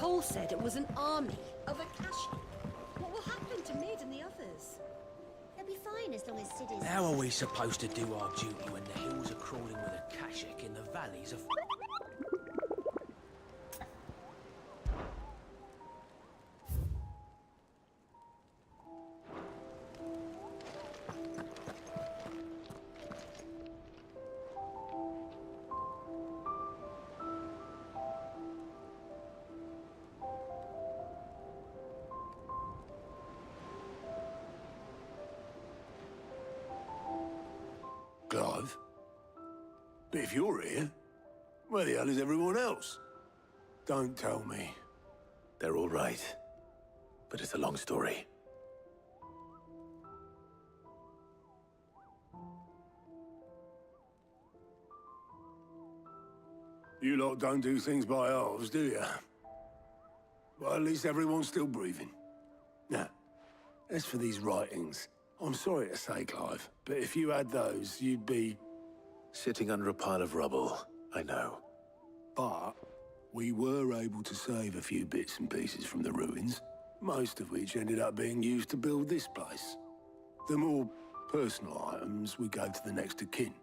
Cole said it was an army of Akashi. What will happen to Mid and the others? They'll be fine as long as Sid is... How are we supposed to do our duty when the hills are crawling with Akashic in the valleys of... Clive? But if you're here, where the hell is everyone else? Don't tell me. They're all right. But it's a long story. You lot don't do things by halves, do you? Well, at least everyone's still breathing. Now, as for these writings, I'm sorry to say, Clive, but if you had those, you'd be... Sitting under a pile of rubble, I know. But we were able to save a few bits and pieces from the ruins, most of which ended up being used to build this place. The more personal items we gave to the next of kin.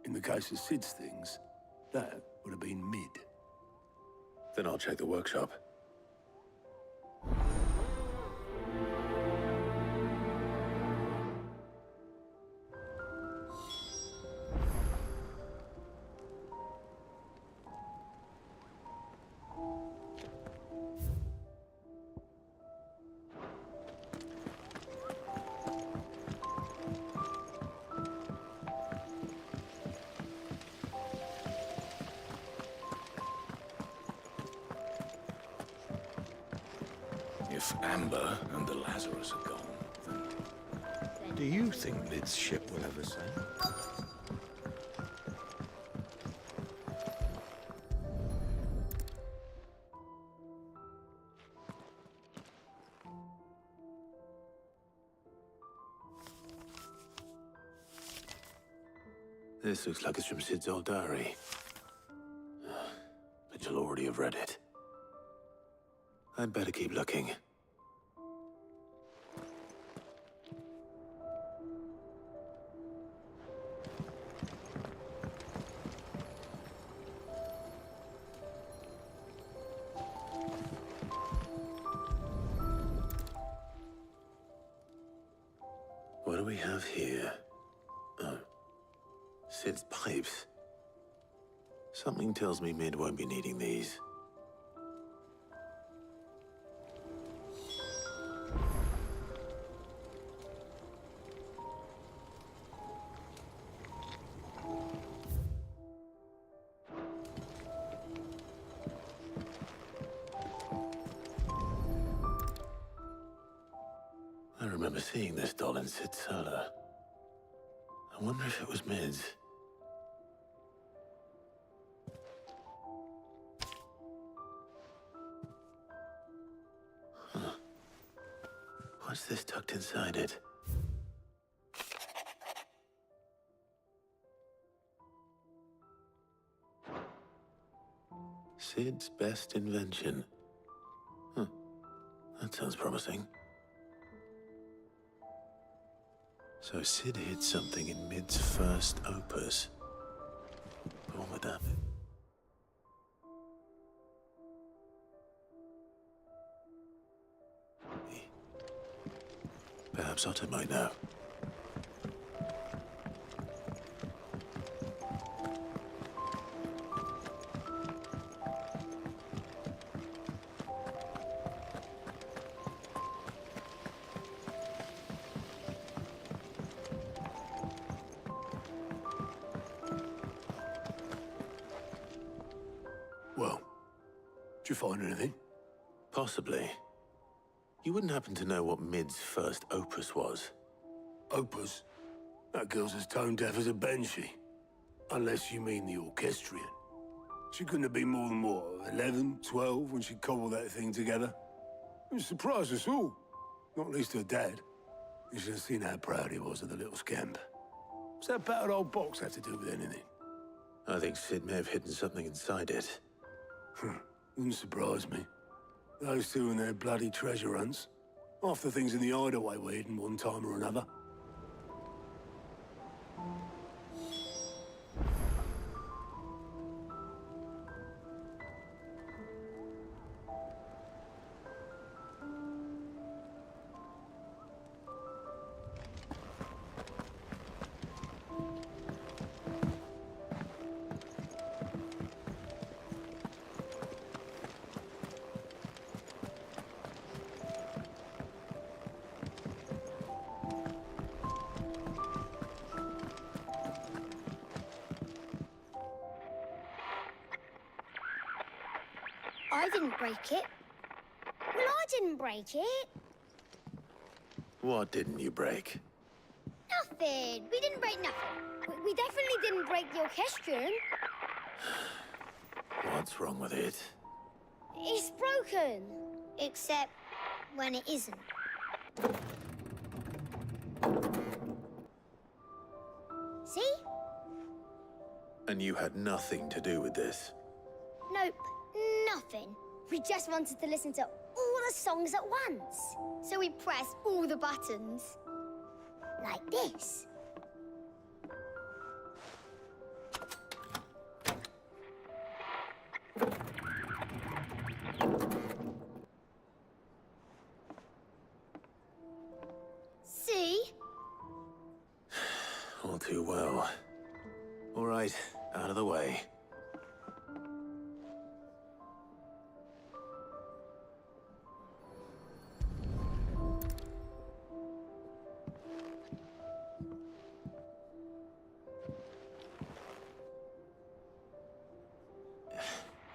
In the case of Sid's things, that would have been Mid. Then I'll check the workshop. If Amber and the Lazarus are gone, then... Do you think Mid's ship will ever sail? This looks like it's from Sid's old diary. But you'll already have read it. I'd better keep looking. What do we have here? Oh. Sid's pipes. Something tells me Mid won't be needing these. I remember seeing this doll in Sid's cellar. I wonder if it was Mid's. Huh. What's this tucked inside it? Sid's best invention. Huh. That sounds promising. So Sid hid something in Mid's first opus. What would that be? Perhaps Otto might know. Well, did you find anything? Possibly. You wouldn't happen to know what Mid's first opus was? Opus? That girl's as tone-deaf as a banshee. Unless you mean the orchestrion. She couldn't have been more than, what, 11, 12 when she cobbled that thing together? It surprised us all. Not least her dad. You should have seen how proud he was of the little scamp. What's that battered old box have to do with anything? I think Sid may have hidden something inside it. Wouldn't surprise me. Those two and their bloody treasure hunts. Half the things in the hideaway were hidden one time or another. I didn't break it. Well, I didn't break it. What didn't you break? Nothing. We didn't break nothing. We definitely didn't break the orchestrion. What's wrong with it? It's broken. Except when it isn't. See? And you had nothing to do with this? Nope, nothing. We just wanted to listen to all the songs at once. So we pressed all the buttons. Like this. See? All too well. All right, out of the way.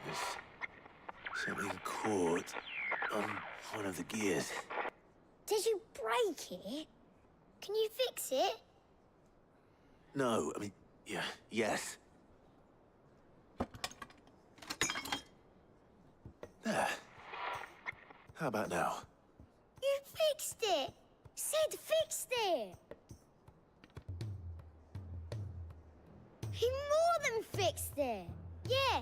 There's something caught on one of the gears. Did you break it? Can you fix it? No, I mean, yeah, yes. There. How about now? You fixed it! Sid fixed it! He more than fixed it! Yeah,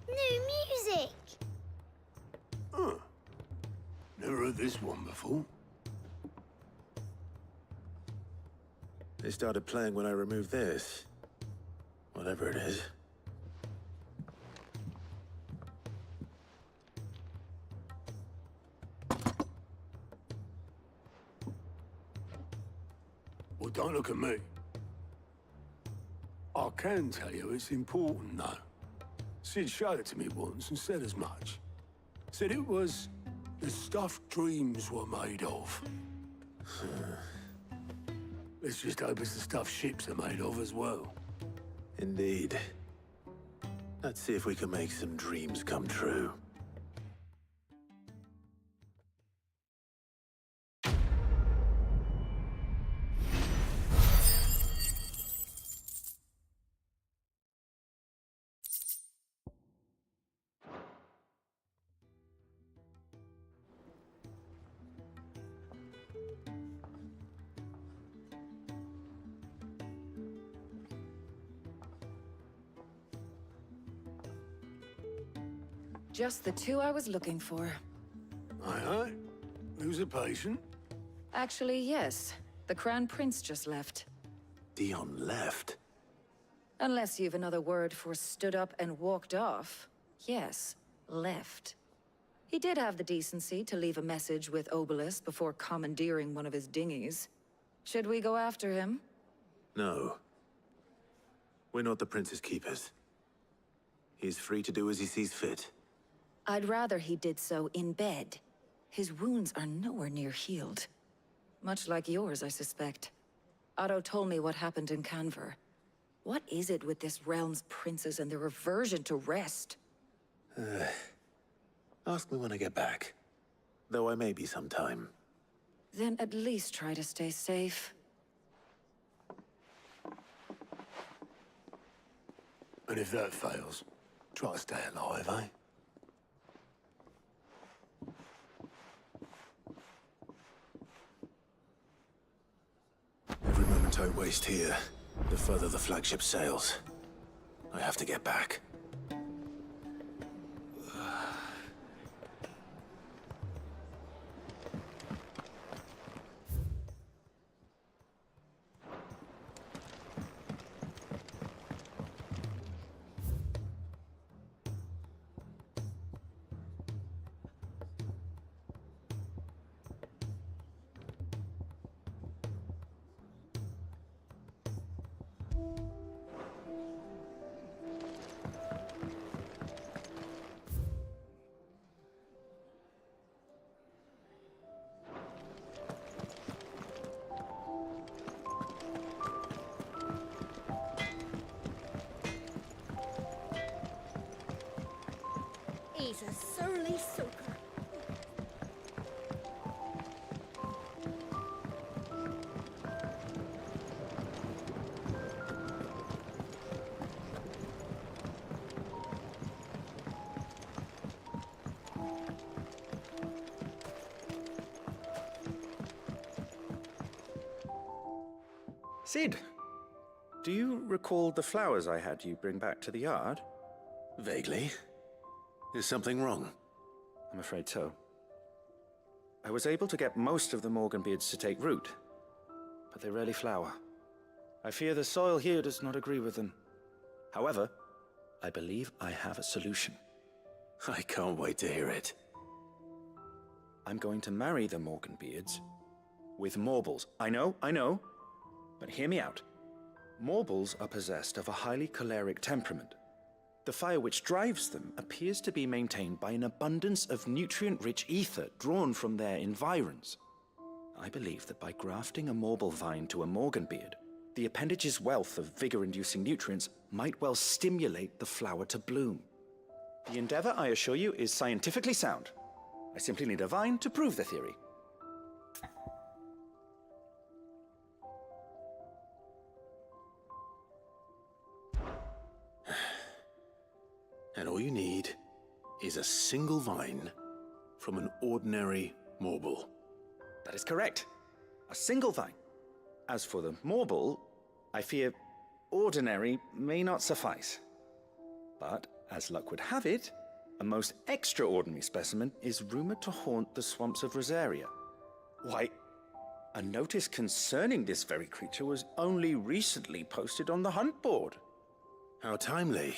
new music! Huh. Never heard this one before. They started playing when I removed this. Whatever it is. Well, don't look at me. I can tell you it's important, though. Sid showed it to me once and said as much. Said it was the stuff dreams were made of. Let's just hope it's the stuff ships are made of as well. Indeed. Let's see if we can make some dreams come true. Just the two I was looking for. Aye, aye. Who's a patient? Actually, yes. The Crown Prince just left. Dion left. Unless you've another word for stood up and walked off. Yes, left. He did have the decency to leave a message with Obelisk before commandeering one of his dinghies. Should we go after him? No. We're not the Prince's keepers. He's free to do as he sees fit. I'd rather he did so in bed. His wounds are nowhere near healed. Much like yours, I suspect. Otto told me what happened in Canver. What is it with this realm's princes and their aversion to rest? Ask me when I get back. Though I may be sometime. Then at least try to stay safe. And if that fails, try to stay alive, eh? Every moment I waste here, the further the flagship sails. I have to get back. He's a surly soaker. Sid, do you recall the flowers I had you bring back to the yard? Vaguely. Is something wrong? I'm afraid so. I was able to get most of the Morganbeards to take root, but they rarely flower. I fear the soil here does not agree with them. However, I believe I have a solution. I can't wait to hear it. I'm going to marry the Morganbeards with Morbles. I know, but hear me out. Morbles are possessed of a highly choleric temperament. The fire which drives them appears to be maintained by an abundance of nutrient-rich ether drawn from their environs. I believe that by grafting a Morble vine to a Morganbeard, the appendage's wealth of vigor-inducing nutrients might well stimulate the flower to bloom. The endeavor, I assure you, is scientifically sound. I simply need a vine to prove the theory. And all you need is a single vine from an ordinary Morble. That is correct. A single vine. As for the Morble, I fear ordinary may not suffice. But, as luck would have it, a most extraordinary specimen is rumored to haunt the swamps of Rosaria. Why, a notice concerning this very creature was only recently posted on the hunt board. How timely.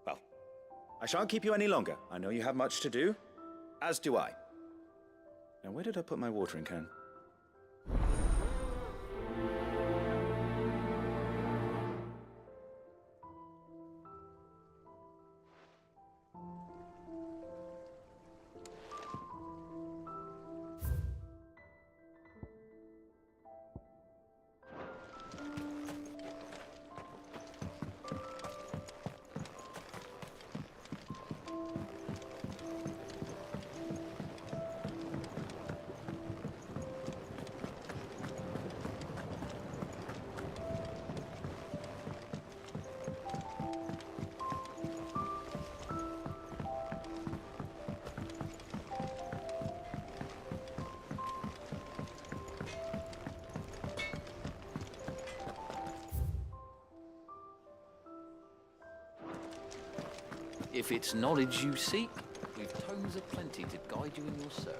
Well, I shan't keep you any longer. I know you have much to do, as do I. Now, where did I put my watering can? If it's knowledge you seek, we've tomes aplenty to guide you in your search.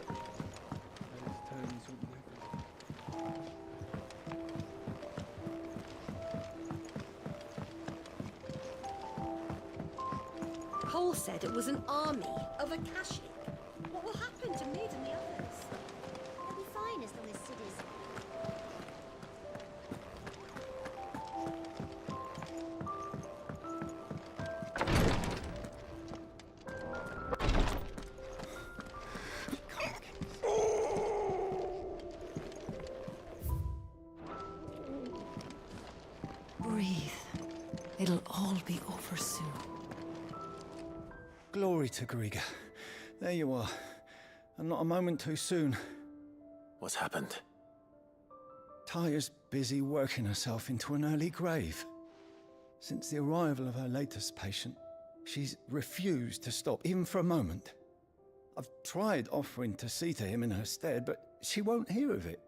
Cole said it was an army of Akashic. What will happen to Mid and the others? They'll be fine as long as Sid is. Breathe. It'll all be over soon. Glory to Griga. There you are. And not a moment too soon. What's happened? Taya's busy working herself into an early grave. Since the arrival of her latest patient, she's refused to stop, even for a moment. I've tried offering to see to him in her stead, but she won't hear of it.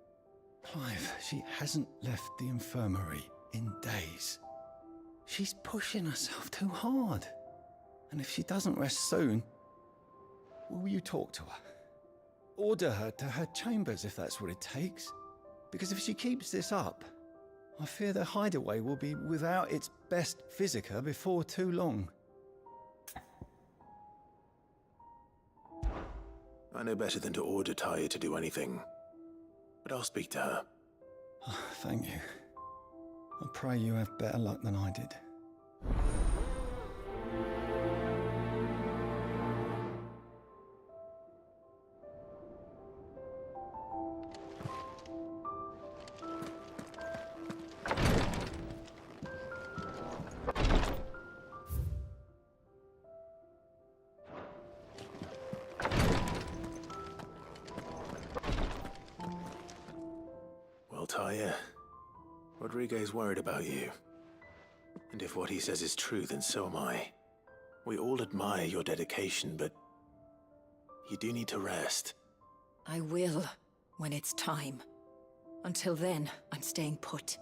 Clive, she hasn't left the infirmary in days. She's pushing herself too hard. And if she doesn't rest soon, will you talk to her? Order her to her chambers if that's what it takes. Because if she keeps this up, I fear the hideaway will be without its best physica before too long. I know better than to order Taya to do anything. But I'll speak to her. Thank you. I pray you have better luck than I did. Taya, Rodriguez worried about you. And if what he says is true, then so am I. We all admire your dedication, but you do need to rest. I will, when it's time. Until then, I'm staying put.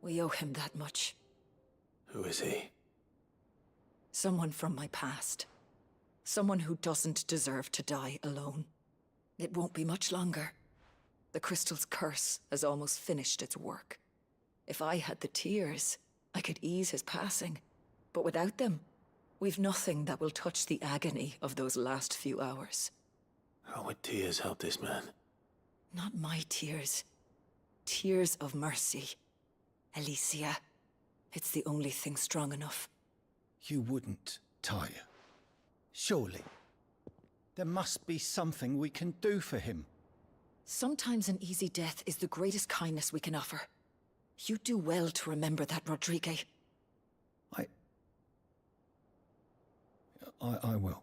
We owe him that much. Who is he? Someone from my past. Someone who doesn't deserve to die alone. It won't be much longer. The crystal's curse has almost finished its work. If I had the tears, I could ease his passing. But without them, we've nothing that will touch the agony of those last few hours. How would tears help this man? Not my tears. Tears of mercy. Alicia, it's the only thing strong enough. You wouldn't, Taya. Surely. There must be something we can do for him. Sometimes an easy death is the greatest kindness we can offer. You do well to remember that, Rodriguez. I will.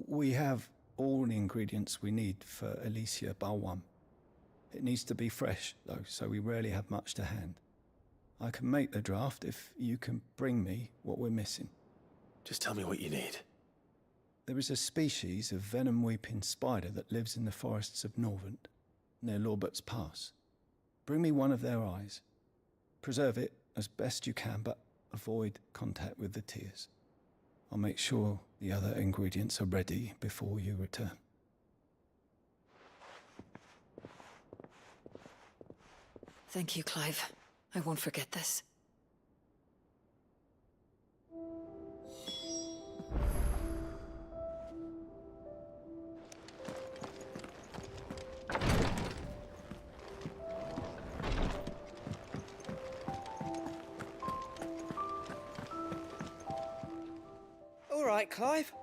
We have all the ingredients we need for Alicia Balwam. It needs to be fresh, though, so we rarely have much to hand. I can make the draft if you can bring me what we're missing. Just tell me what you need. There is a species of venom-weeping spider that lives in the forests of Norvent, near Lorbert's Pass. Bring me one of their eyes. Preserve it as best you can, but avoid contact with the tears. I'll make sure the other ingredients are ready before you return. Thank you, Clive. I won't forget this. All right, Clive.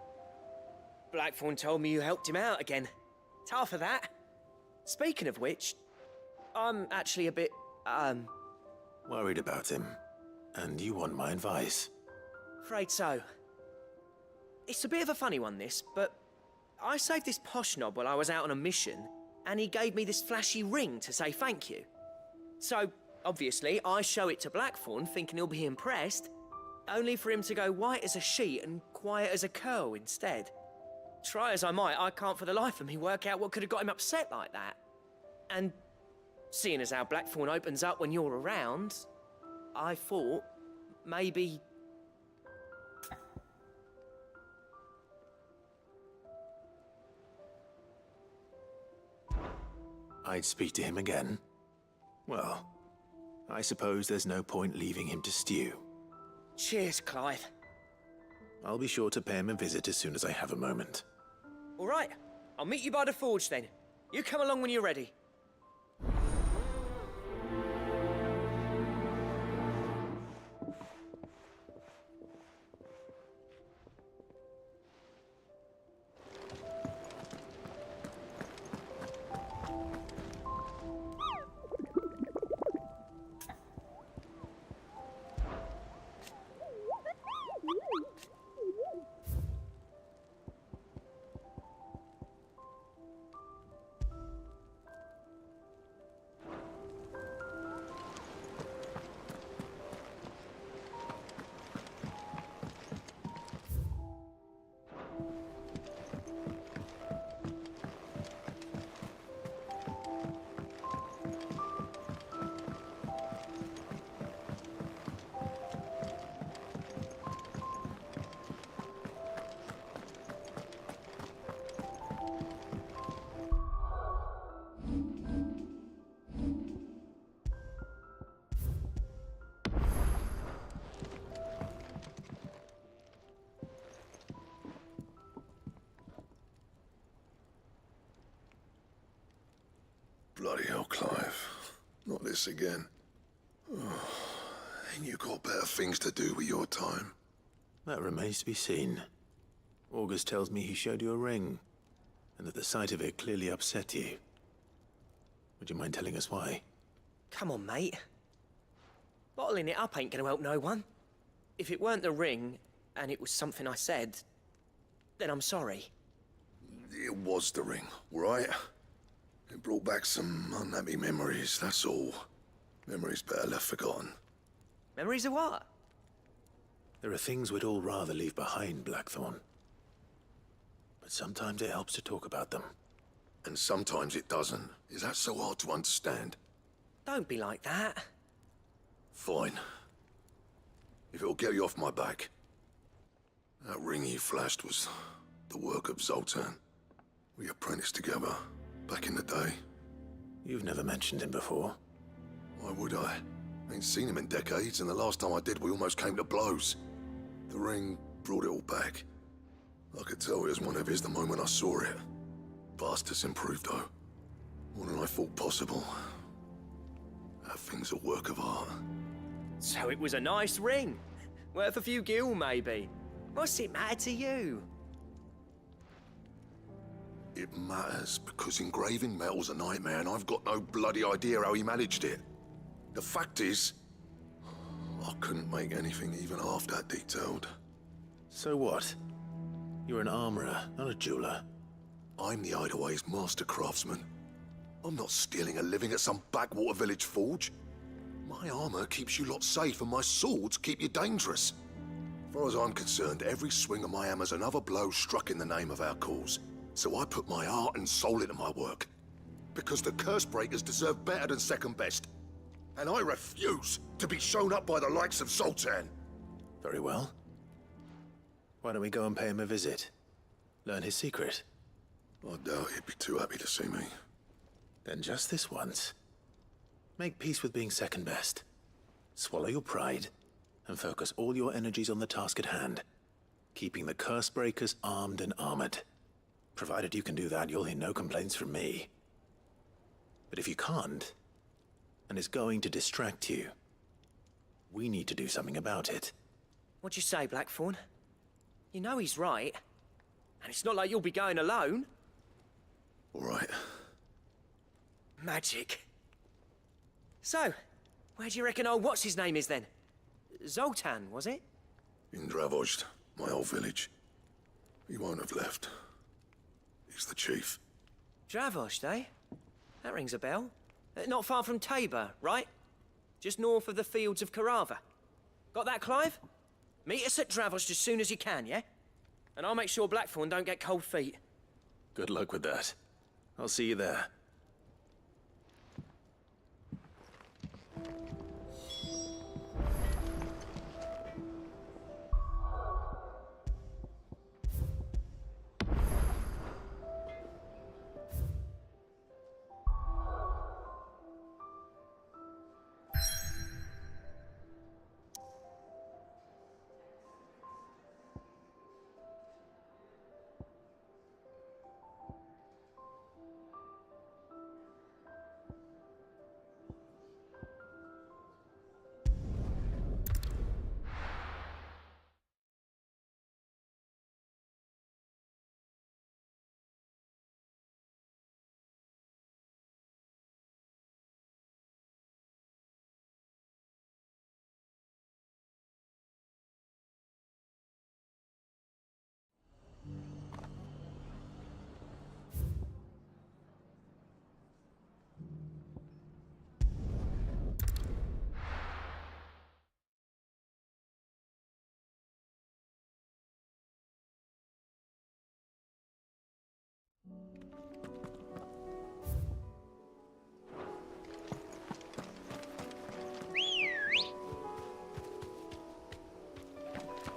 Blackthorn told me you helped him out again. Tough of that. Speaking of which, I'm actually a bit, Worried about him. And you want my advice. afraid so. It's a bit of a funny one, this, but I saved this posh knob while I was out on a mission, and he gave me this flashy ring to say thank you. So, obviously, I show it to Blackthorn, thinking he'll be impressed, only for him to go white as a sheet and quiet as a curl instead. Try as I might, I can't for the life of me work out what could have got him upset like that. And seeing as how Blackthorn opens up when you're around, I thought maybe... I'd speak to him again. Well, I suppose there's no point leaving him to stew. Cheers, Clive. I'll be sure to pay him a visit as soon as I have a moment. All right, I'll meet you by the forge then. You come along when you're ready. Bloody hell, Clive. Not this again. Oh, ain't you got better things to do with your time? That remains to be seen. August tells me he showed you a ring, and that the sight of it clearly upset you. Would you mind telling us why? Come on, mate. Bottling it up ain't gonna help no one. If it weren't the ring, and it was something I said, then I'm sorry. It was the ring, right? It brought back some unhappy memories, that's all. Memories better left forgotten. Memories of what? There are things we'd all rather leave behind, Blackthorn. But sometimes it helps to talk about them. And sometimes it doesn't. Is that so hard to understand? Don't be like that. Fine. If it'll get you off my back. That ring he flashed was the work of Zoltan. We apprenticed together, back in the day. You've never mentioned him before. Why would I? Ain't seen him in decades, and the last time I did, we almost came to blows. The ring brought it all back. I could tell it was one of his the moment I saw it. Bastard's improved, though. More than I thought possible. That thing's a work of art. So it was a nice ring. Worth a few gil, maybe. What's it matter to you? It matters because engraving metal's a nightmare, and I've got no bloody idea how he managed it. The fact is, I couldn't make anything even half that detailed. So what? You're an armorer, not a jeweler. I'm the Hideaway's master craftsman. I'm not stealing a living at some backwater village forge. My armor keeps you lot safe, and my swords keep you dangerous. As far as I'm concerned, every swing of my hammer's another blow struck in the name of our cause. So I put my heart and soul into my work. Because the curse breakers deserve better than second best. And I refuse to be shown up by the likes of Zoltan. Very well. Why don't we go and pay him a visit? Learn his secret. I doubt he'd be too happy to see me. Then just this once. Make peace with being second best. Swallow your pride, and focus all your energies on the task at hand. Keeping the curse breakers armed and armored. Provided you can do that, you'll hear no complaints from me. But if you can't, and it's going to distract you, we need to do something about it. What'd you say, Blackthorn? You know he's right. And it's not like you'll be going alone. All right. Magic. So, where do you reckon old what's-his-name is then? Zoltan, was it? In Dravozd, my old village. He won't have left. He's the chief. Dravozd, eh? That rings a bell. Not far from Tabor, right? Just north of the fields of Carava. Got that, Clive? Meet us at Dravozd as soon as you can, yeah? And I'll make sure Blackthorn don't get cold feet. Good luck with that. I'll see you there.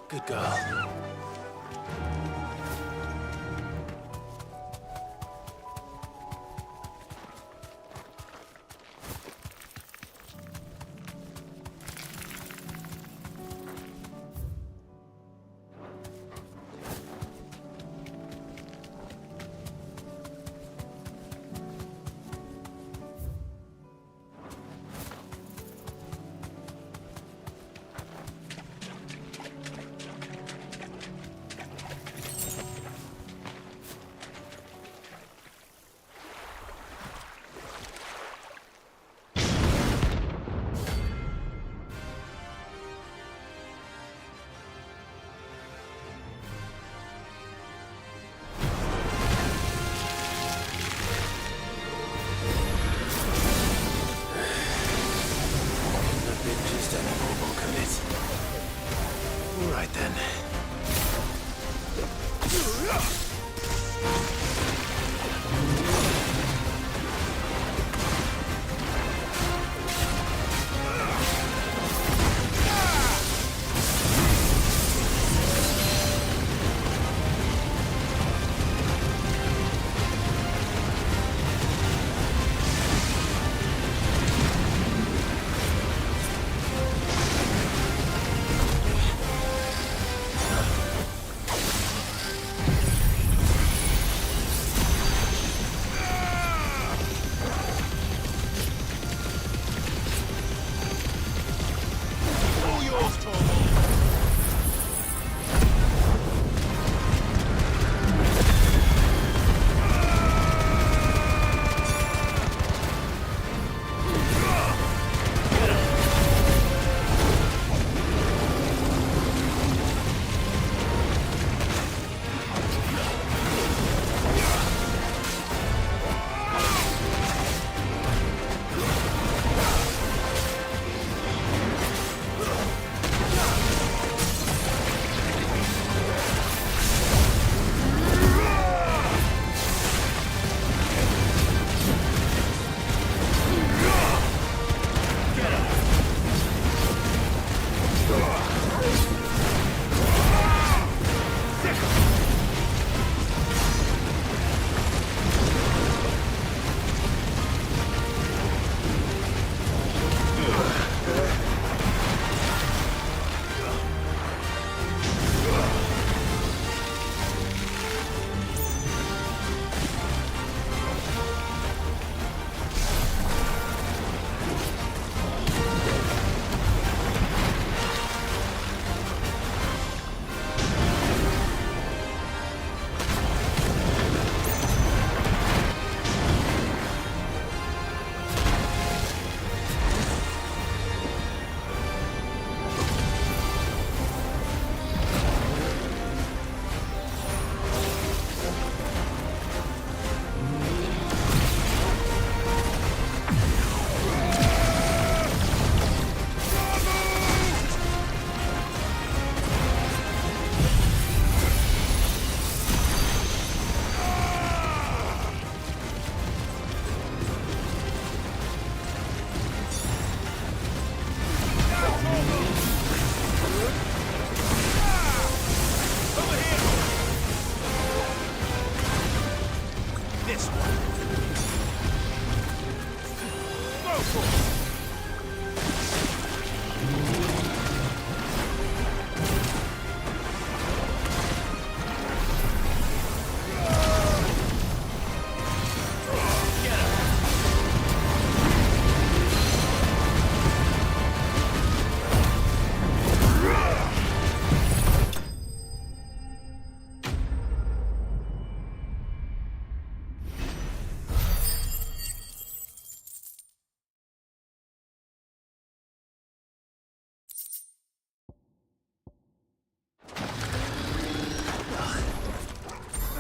Good girl. All right then.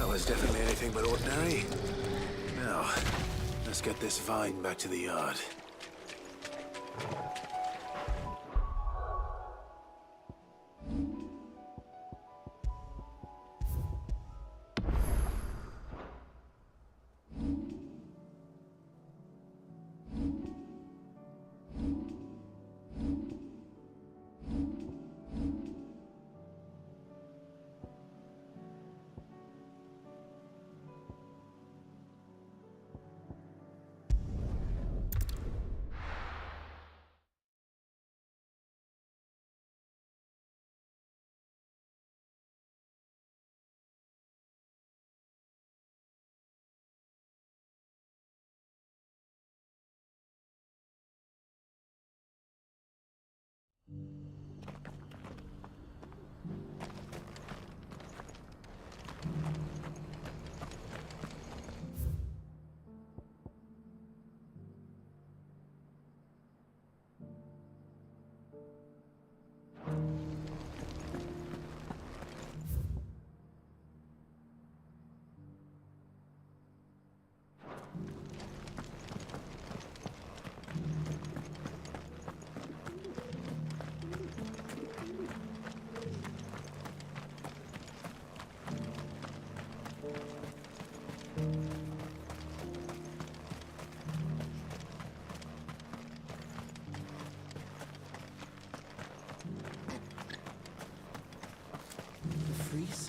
Was definitely anything but ordinary. Now, let's get this vine back to the yard.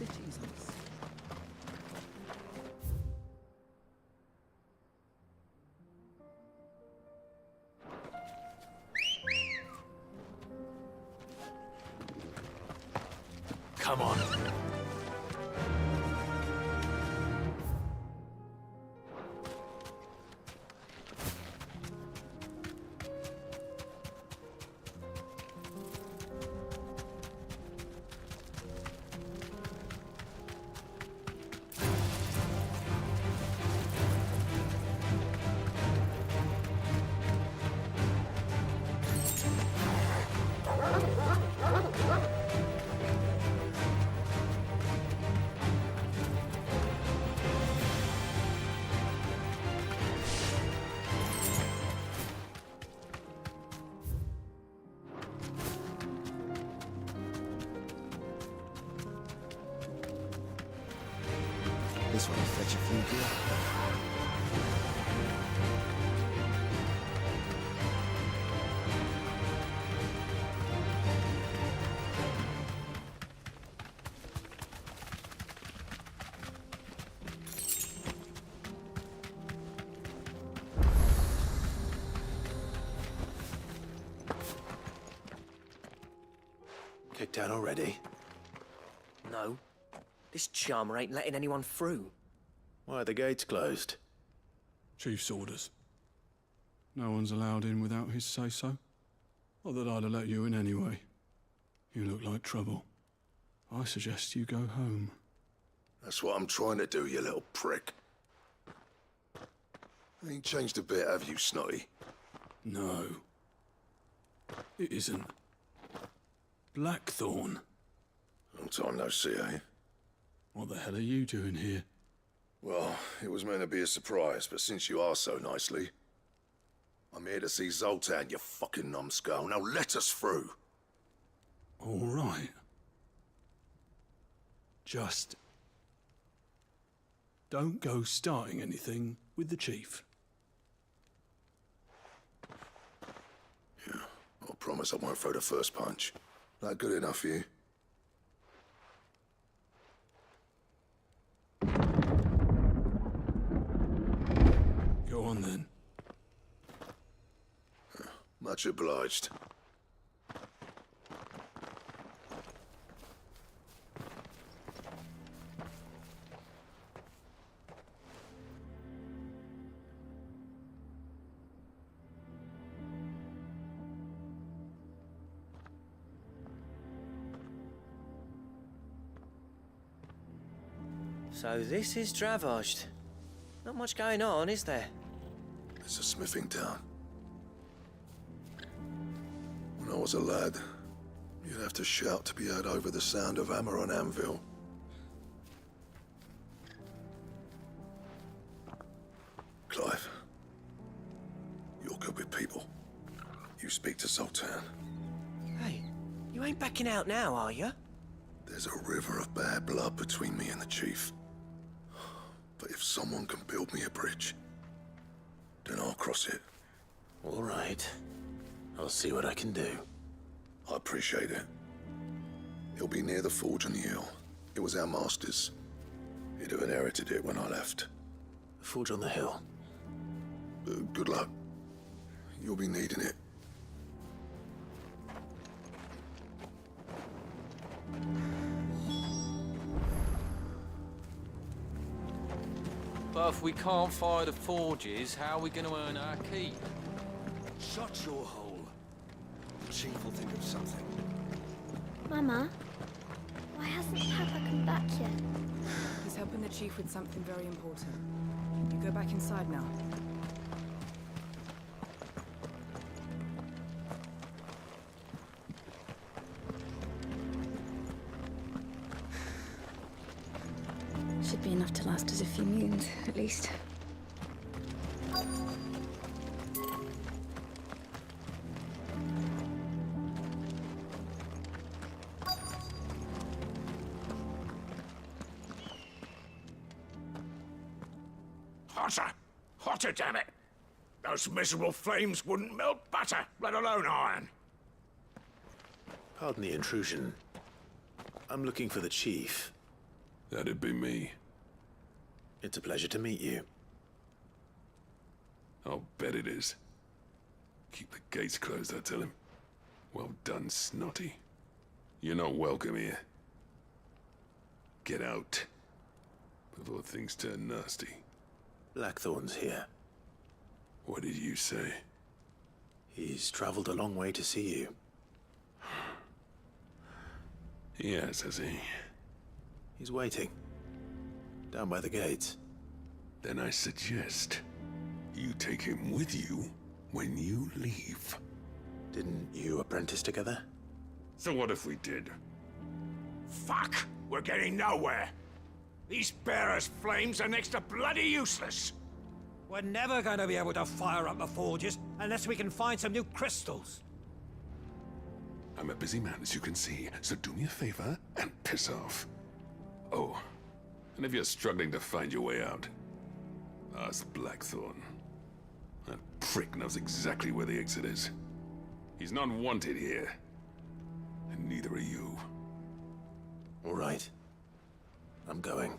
citizens. Come on. This one will fetch a few gear. Kicked out already? No. This charmer ain't letting anyone through. Why are the gates closed? Chief's orders. No one's allowed in without his say-so. Not that I'd have let you in anyway. You look like trouble. I suggest you go home. That's what I'm trying to do, you little prick. Ain't changed a bit, have you, Snotty? No. It isn't. Blackthorn. Long time no see, eh? What the hell are you doing here? Well, it was meant to be a surprise, but since you are so nicely, I'm here to see Zoltan, you fucking numbskull. Now let us through. All right. Just don't go starting anything with the chief. Yeah, I promise I won't throw the first punch. That good enough for you? Go on then. Much obliged. So this is Dravaged. Not much going on, is there? It's a smithing town. When I was a lad, you'd have to shout to be heard over the sound of hammer on anvil. Clive, you're good with people. You speak to Zoltan. Hey, you ain't backing out now, are you? There's a river of bad blood between me and the chief. But if someone can build me a bridge, then I'll cross it. All right. I'll see what I can do. I appreciate it. It'll be near the forge on the hill. It was our master's. He'd have inherited it when I left. The forge on the hill. Good luck. You'll be needing it. But if we can't fire the forges, how are we going to earn our keep? Shut your hole. The chief will think of something. Mama, why hasn't Papa come back yet? He's helping the chief with something very important. You go back inside now. Should be enough to last us a few moons, at least. Hotter! Hotter, damn it! Those miserable flames wouldn't melt butter, let alone iron. Pardon the intrusion. I'm looking for the chief. That'd be me. It's a pleasure to meet you. I'll bet it is. Keep the gates closed, I tell him. Well done, Snotty. You're not welcome here. Get out. Before things turn nasty. Blackthorn's here. What did you say? He's traveled a long way to see you. Yes, has he? He's waiting. Down by the gates. Then I suggest you take him with you when you leave. Didn't you apprentice together? So what if we did? Fuck! We're getting nowhere! These bearers' flames are next to bloody useless! We're never going to be able to fire up the forges unless we can find some new crystals. I'm a busy man, as you can see, so do me a favor and piss off. Oh, and if you're struggling to find your way out, ask Blackthorn. That prick knows exactly where the exit is. He's not wanted here. And neither are you. All right. I'm going.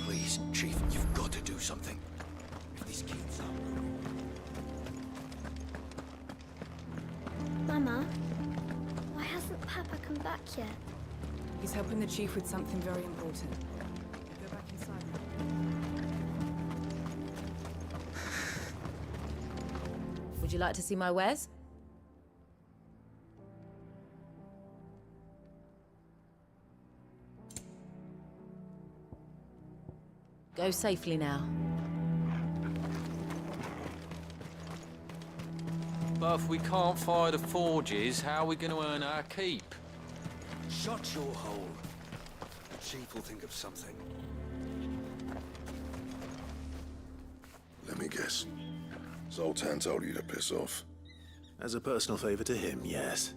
Please, Chief, you've got to do something. If this keeps up... Mama, why hasn't Papa come back yet? He's helping the Chief with something very important. Go back inside. Would you like to see my wares? Go safely now. But if we can't fire the forges, how are we going to earn our keep? Shut your hole. The Chief will think of something. Let me guess. Zoltan told you to piss off. As a personal favor to him, yes.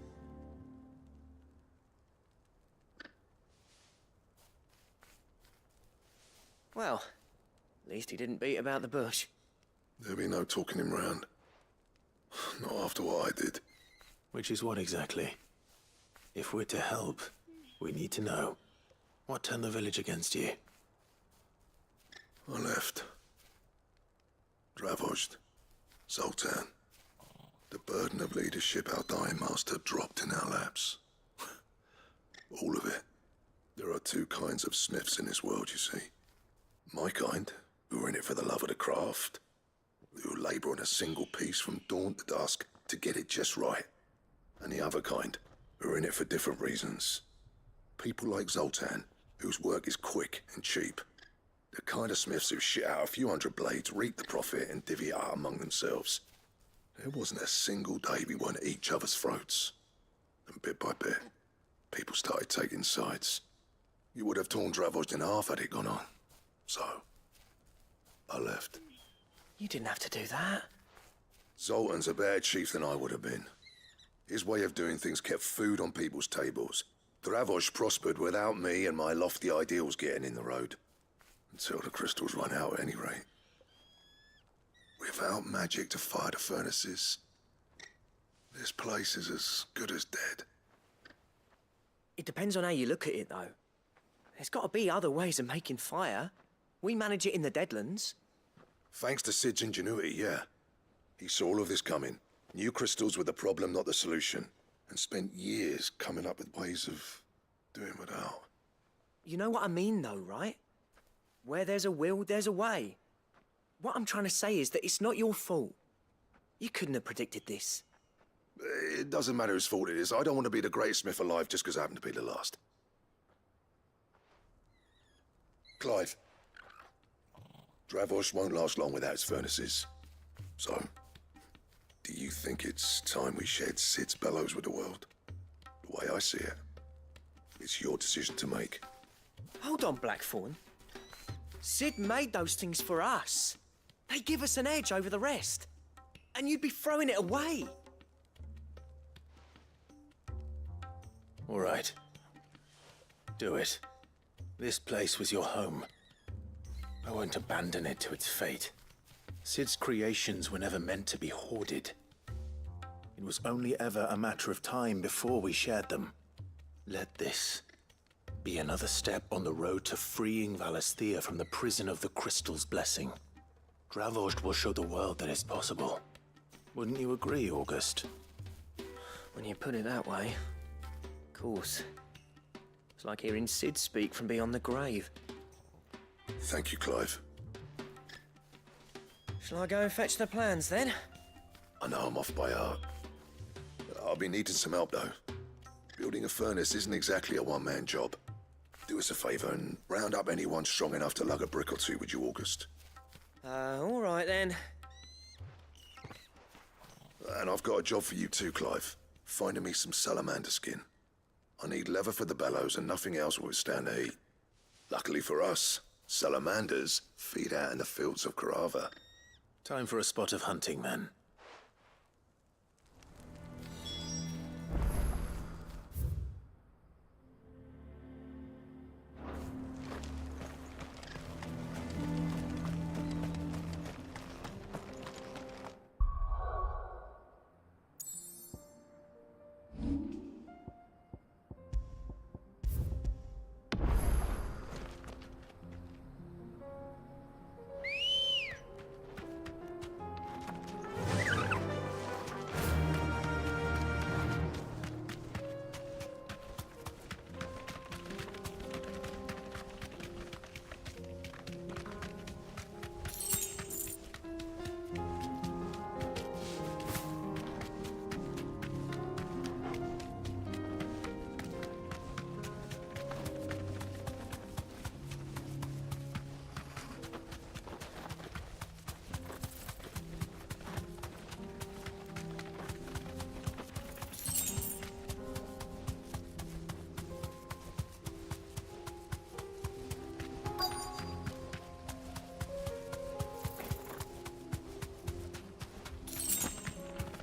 Well, at least he didn't beat about the bush. There'll be no talking him round. Not after what I did. Which is what exactly? If we're to help, we need to know. What turned the village against you? I left. Dravozd. Zoltan. The burden of leadership our dying master dropped in our laps. All of it. There are two kinds of smiths in this world, you see. My kind, who are in it for the love of the craft, who labour on a single piece from dawn to dusk to get it just right. And the other kind, who are in it for different reasons. People like Zoltan, whose work is quick and cheap. The kind of smiths who shit out a few hundred blades, reap the profit, and divvy it out among themselves. There wasn't a single day we weren't at each other's throats. And bit by bit, people started taking sides. You would have torn Dravozd in half had it gone on. So, I left. You didn't have to do that. Zoltan's a better chief than I would have been. His way of doing things kept food on people's tables. Dravozd prospered without me and my lofty ideals getting in the road. Until the crystals run out at any rate. Without magic to fire the furnaces, this place is as good as dead. It depends on how you look at it, though. There's got to be other ways of making fire. We manage it in the Deadlands. Thanks to Sid's ingenuity, yeah. He saw all of this coming. Knew crystals were the problem, not the solution. And spent years coming up with ways of doing without. You know what I mean, though, right? Where there's a will, there's a way. What I'm trying to say is that it's not your fault. You couldn't have predicted this. It doesn't matter whose fault it is. I don't want to be the greatest smith alive just because I happen to be the last. Clive. Dravozd won't last long without its furnaces. So, do you think it's time we shared Sid's bellows with the world? The way I see it, it's your decision to make. Hold on, Blackthorn. Sid made those things for us. They give us an edge over the rest. And you'd be throwing it away. All right. Do it. This place was your home. I won't abandon it to its fate. Sid's creations were never meant to be hoarded. It was only ever a matter of time before we shared them. Let this be another step on the road to freeing Valisthea from the prison of the Crystal's blessing. Dravost will show the world that it's possible. Wouldn't you agree, August? When you put it that way, of course. It's like hearing Sid speak from beyond the grave. Thank you, Clive. Shall I go and fetch the plans, then? I know I'm off by heart. I'll be needing some help, though. Building a furnace isn't exactly a one-man job. Do us a favour and round up anyone strong enough to lug a brick or two, would you, August? All right, then. And I've got a job for you too, Clive. Finding me some salamander skin. I need leather for the bellows and nothing else will withstand the heat. Luckily for us, salamanders feed out in the fields of Carava. Time for a spot of hunting, then.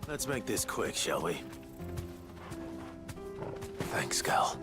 Let's make this quick, shall we? Thanks, Cal.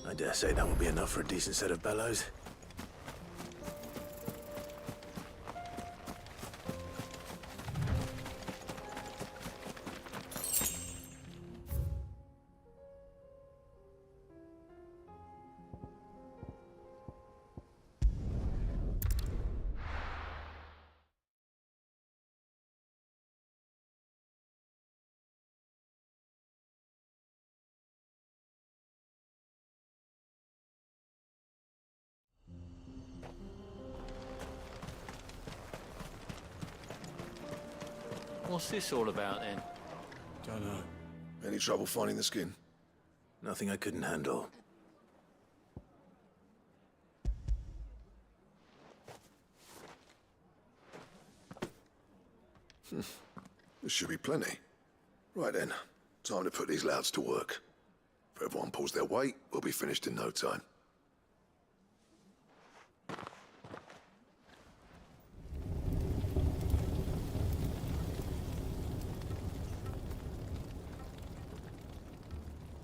I dare say that will be enough for a decent set of bellows. What's this all about, then? Don't know. Any trouble finding the skin? Nothing I couldn't handle. There should be plenty. Right then, time to put these louds to work. If everyone pulls their weight, we'll be finished in no time.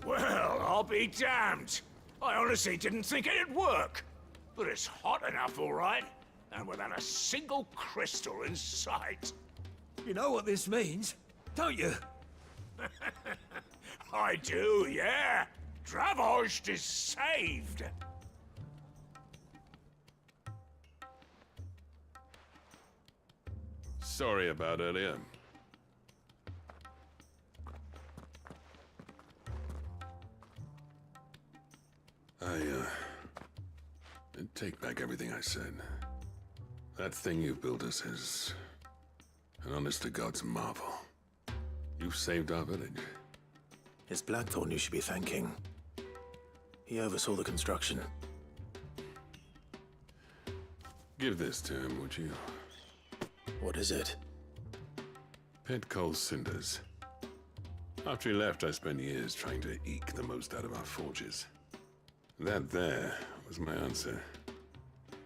Well, I'll be damned. I honestly didn't think it'd work. But it's hot enough, all right. and without a single crystal in sight. You know what this means, don't you? I do, yeah. Dravost is saved. Sorry about earlier. I take back everything I said. That thing you built us is an honest-to-God's marvel. You've saved our village. It's Blackthorn you should be thanking. He oversaw the construction. Give this to him, would you? What is it? Pet coal cinders. After he left, I spent years trying to eke the most out of our forges. That there was my answer.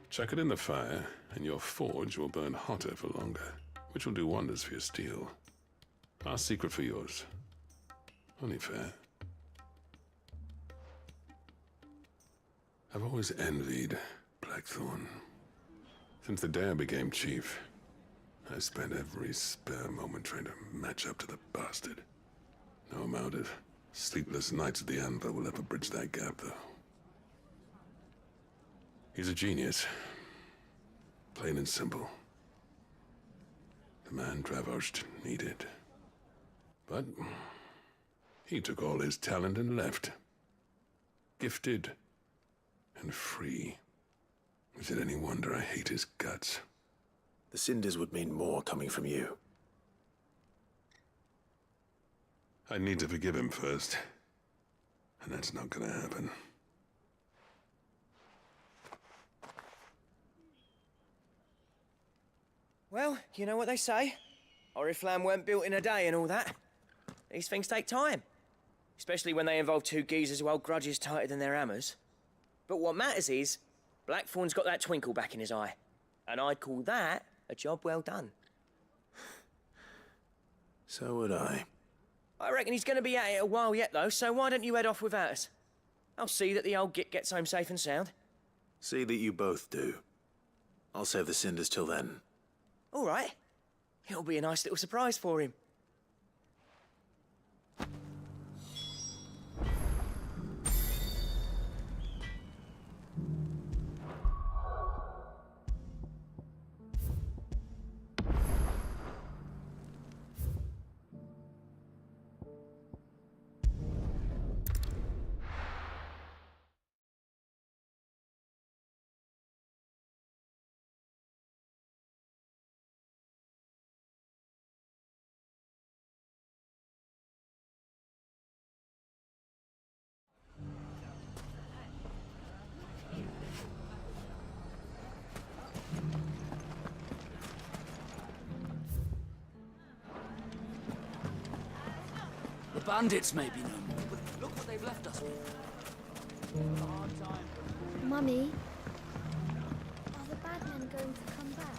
Chuck it in the fire, and your forge will burn hotter for longer, which will do wonders for your steel. Our secret for yours. Only fair. I've always envied Blackthorn. Since the day I became chief, I spent every spare moment trying to match up to the bastard. No amount of sleepless nights at the Anvil will ever bridge that gap, though. He's a genius. Plain and simple. The man Dravost needed. But he took all his talent and left. Gifted and free. Is it any wonder I hate his guts? The cinders would mean more coming from you. I need to forgive him first. And that's not gonna happen. Well, you know what they say. Oriflamme weren't built in a day and all that. These things take time. Especially when they involve two geezers who hold grudges tighter than their hammers. But what matters is, Blackthorn's got that twinkle back in his eye. And I'd call that a job well done. So would I. I reckon he's going to be at it a while yet, though, so why don't you head off without us? I'll see that the old git gets home safe and sound. See that you both do. I'll save the cinders till then. All right. It'll be a nice little surprise for him. The bandits may be no more, but look what they've left us with. Mummy, are the bad men going to come back?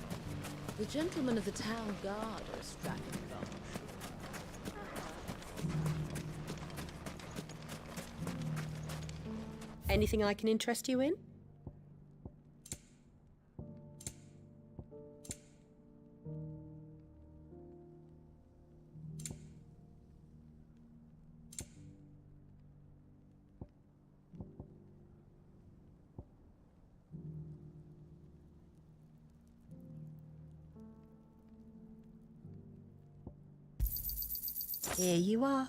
The gentlemen of the town guard are a strapping bunch. Anything I can interest you in? Here you are.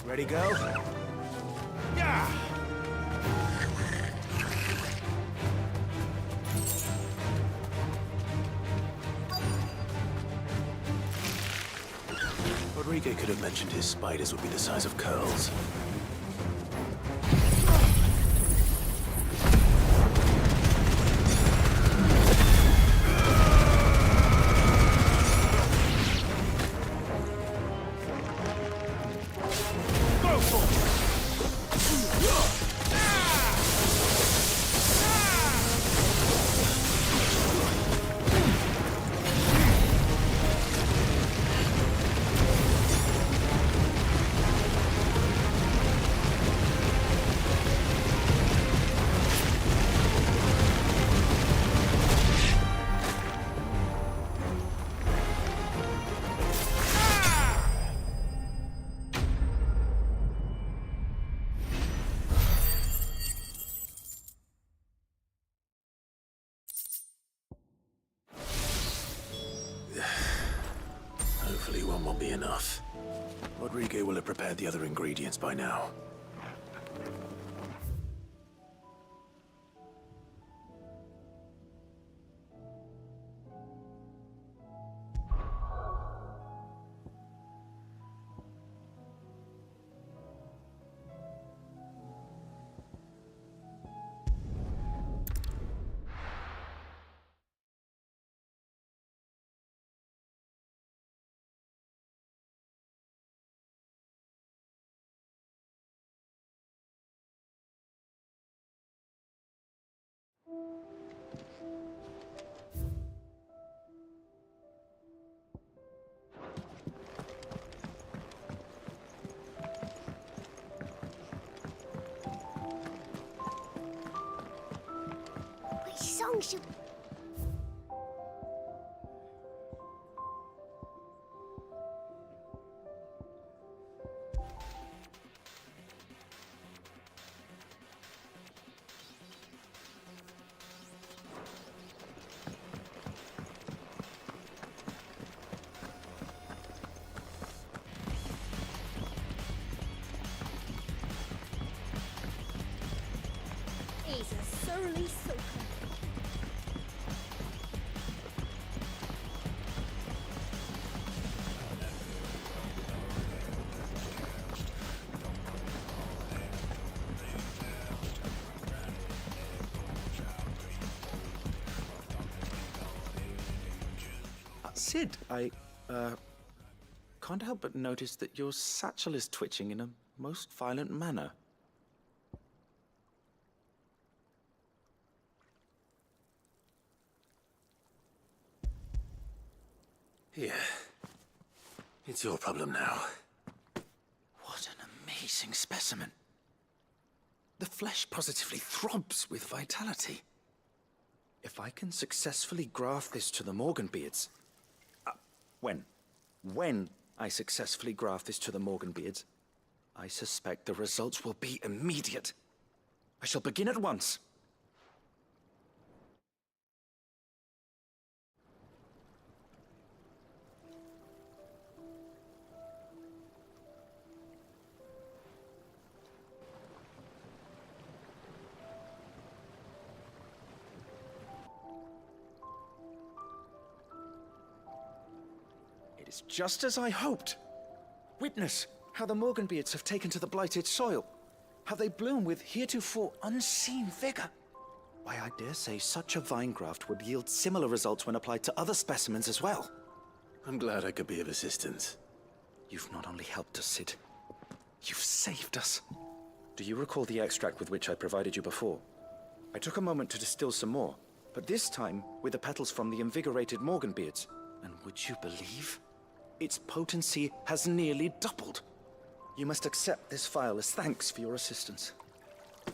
Ready, go? Yeah! Rodrigo could have mentioned his spiders would be the size of curls. Hopefully one won't be enough. Rodrigo will have prepared the other ingredients by now. Which song should... He's a surly soaker. Sid, I can't help but notice that your satchel is twitching in a most violent manner. Here. It's your problem now. What an amazing specimen. The flesh positively throbs with vitality. If I can successfully graft this to the Morganbeards... When I successfully graft this to the Morganbeards, I suspect the results will be immediate. I shall begin at once. It is just as I hoped. Witness how the Morganbeards have taken to the blighted soil. How they bloom with heretofore unseen vigor. Why, I dare say such a vine graft would yield similar results when applied to other specimens as well. I'm glad I could be of assistance. You've not only helped us, Sid, you've saved us. Do you recall the extract with which I provided you before? I took a moment to distill some more, but this time with the petals from the invigorated Morganbeards. And would you believe? Its potency has nearly doubled. You must accept this vial as thanks for your assistance.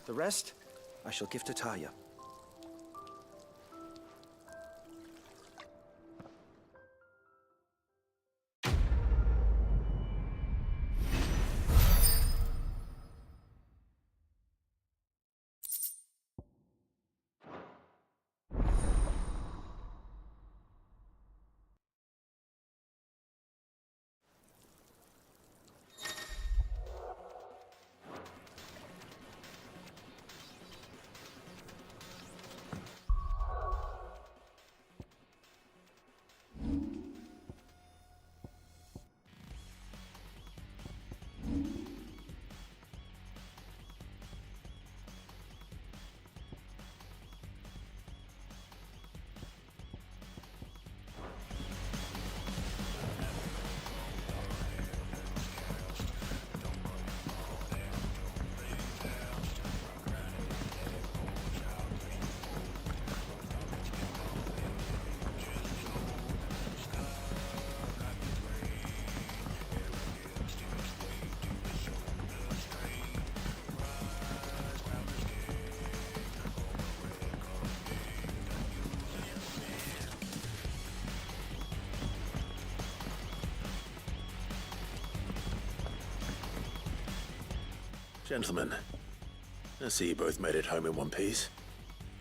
The rest, I shall give to Taya. Gentlemen, I see you both made it home in one piece.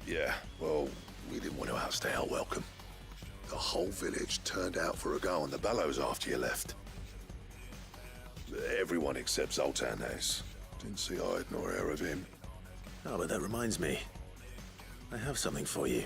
Yeah, well, we didn't want to outstay our welcome. The whole village turned out for a go on the bellows after you left. Everyone except Zoltan has. Didn't see hide nor hair of him. Oh, but that reminds me. I have something for you.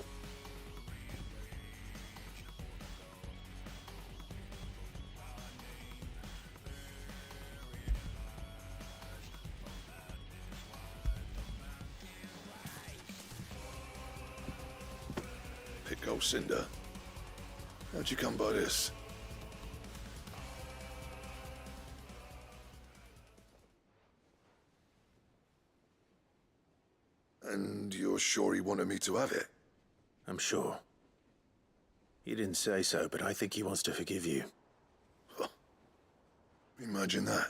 Pick old Cinder. How'd you come by this? And you're sure he wanted me to have it? I'm sure. He didn't say so, but I think he wants to forgive you. Huh. Imagine that.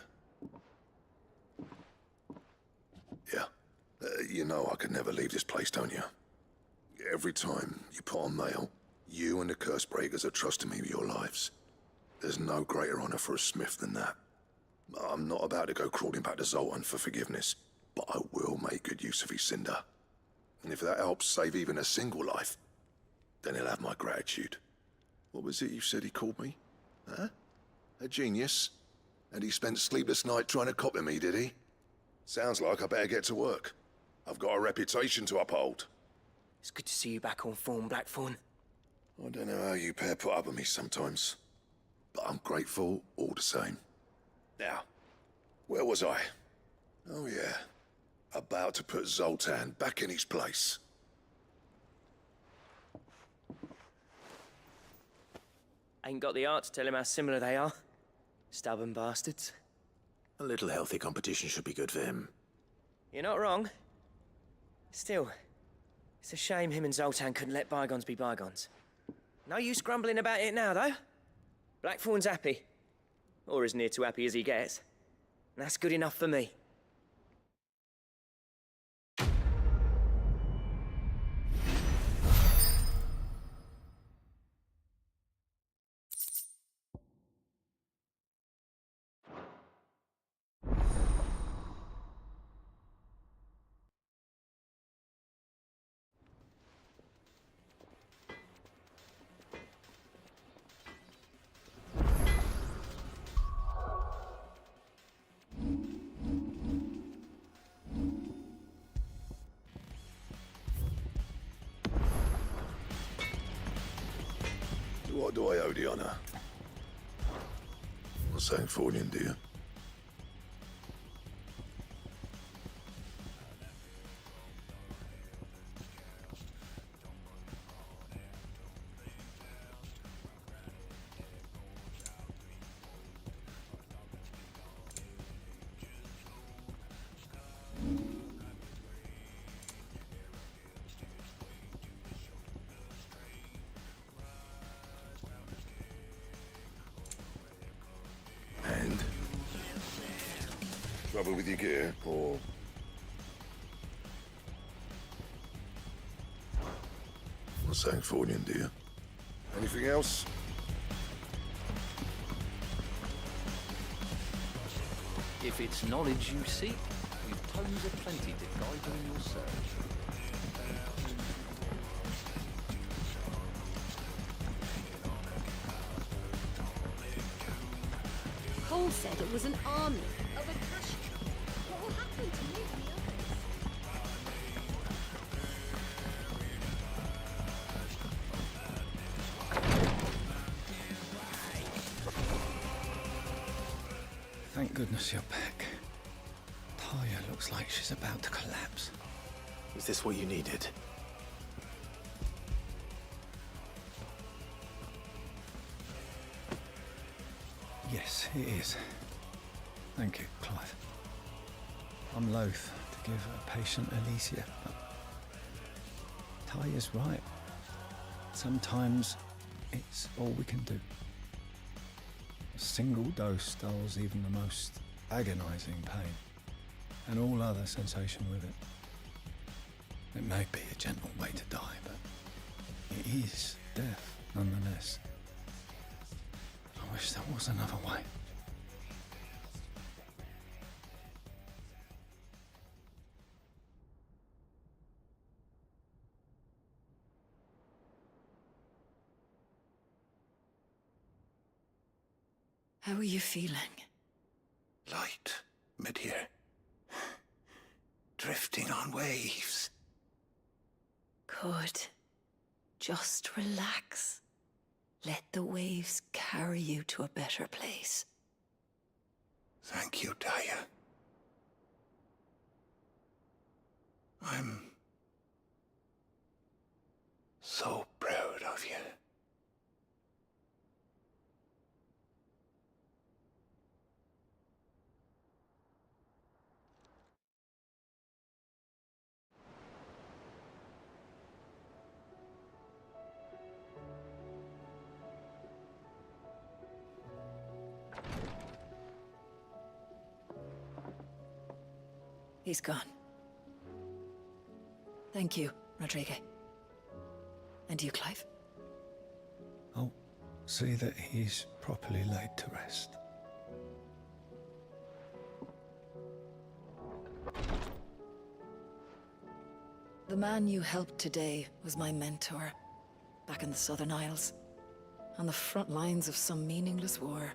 Yeah. You know I could never leave this place, don't you? Every time you put on mail, you and the Cursebreakers are trusting me with your lives. There's no greater honor for a smith than that. I'm not about to go crawling back to Zoltan for forgiveness, but I will make good use of his Cinder. And if that helps save even a single life, then he'll have my gratitude. What was it you said he called me? Huh? A genius? And he spent sleepless night trying to copy me, did he? Sounds like I better get to work. I've got a reputation to uphold. It's good to see you back on form, Blackthorn. I don't know how you pair put up with me sometimes, but I'm grateful all the same. Now, where was I? Oh yeah, about to put Zoltan back in his place. Ain't got the art to tell him how similar they are. Stubborn bastards. A little healthy competition should be good for him. You're not wrong. Still, it's a shame him and Zoltan couldn't let bygones be bygones. No use grumbling about it now, though. Blackthorn's happy. Or as near to happy as he gets. And that's good enough for me. What do I owe the honor? Not saying fortune, do you? Trouble with your gear, or... Not saying fortune, do you? Anything else? If it's knowledge you seek, we've tomes aplenty to guide you in your search. Cole said it was an army of a cashier. What will happen to me and the Thank goodness you're back. Talia looks like she's about to collapse. Is this what you needed? Yes, it is. Thank you, Clive. I'm loath to give a patient Alicia, but Talia's right. Sometimes it's all we can do. A single dose dulls even the most agonizing pain, and all other sensation with it. It may be a gentle way to die, but it is death nonetheless. I wish there was another way. How are you feeling? Light, mid-here. Drifting on waves. Good. Just relax. Let the waves carry you to a better place. Thank you, Daya. I'm so proud of you. He's gone. Thank you, Rodrigo. And you, Clive? I'll see that he's properly laid to rest. The man you helped today was my mentor, back in the Southern Isles, on the front lines of some meaningless war.